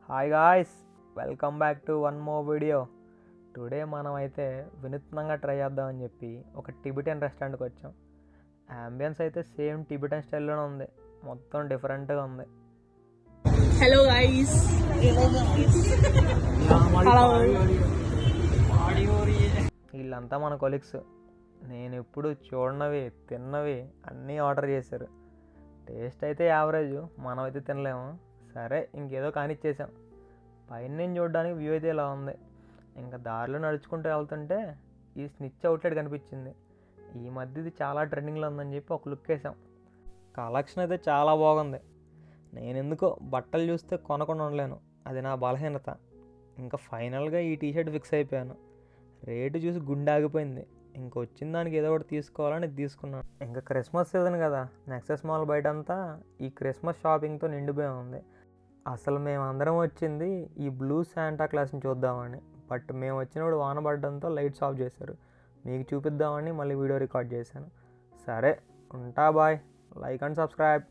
Hi guys, welcome back to one more video. Today మనం అయితే వినూత్నంగా ట్రై చేద్దామని చెప్పి ఒక టిబెటన్ రెస్టారెంట్కి వచ్చాం. అంబియన్స్ అయితే సేమ్ టిబెటన్ స్టైల్లోనే ఉంది, మొత్తం డిఫరెంట్గా ఉంది. హలో గైస్, వీళ్ళంతా మన కొలీగ్స్. నేను ఇప్పుడు చూడనవి తిన్నవి అన్నీ ఆర్డర్ చేశారు. టేస్ట్ అయితే యావరేజ్, మనం అయితే తినలేము. సరే ఇంకేదో కానిచ్చేసాం. పైన నుంచి చూడడానికి వ్యూ అయితే ఇలా ఉంది. ఇంకా దారిలో నడుచుకుంటూ వెళ్తుంటే ఈ స్నిచ్ అవుట్లెట్ కనిపించింది. ఈ మధ్య ఇది చాలా ట్రెండింగ్లో ఉందని చెప్పి ఒక లుక్ వేసాం. కలెక్షన్ అయితే చాలా బాగుంది. నేను ఎందుకో బట్టలు చూస్తే కొనకుండా ఉండలేను, అది నా బలహీనత. ఇంకా ఫైనల్గా ఈ టీషర్ట్ ఫిక్స్ అయిపోయాను. రేటు చూసి గుండె ఆగిపోయింది. ఇంక వచ్చిన దానికి ఏదో ఒకటి తీసుకోవాలని తీసుకున్నాను. ఇంకా క్రిస్మస్ సీజన్ కదా, నెక్సెస్ మాల్ బయట అంతా ఈ క్రిస్మస్ షాపింగ్తో నిండిపోయి ఉంది. అసలు మేము అందరం వచ్చింది ఈ బ్లూ శాంటా క్లాస్ని చూద్దామని. బట్ మేము వచ్చినప్పుడు వాన పడడంతో లైట్స్ ఆఫ్ చేశారు. మీకు చూపిద్దామని మళ్ళీ వీడియో రికార్డ్ చేశాను. సరే ఉంటా, బాయ్. Like and subscribe.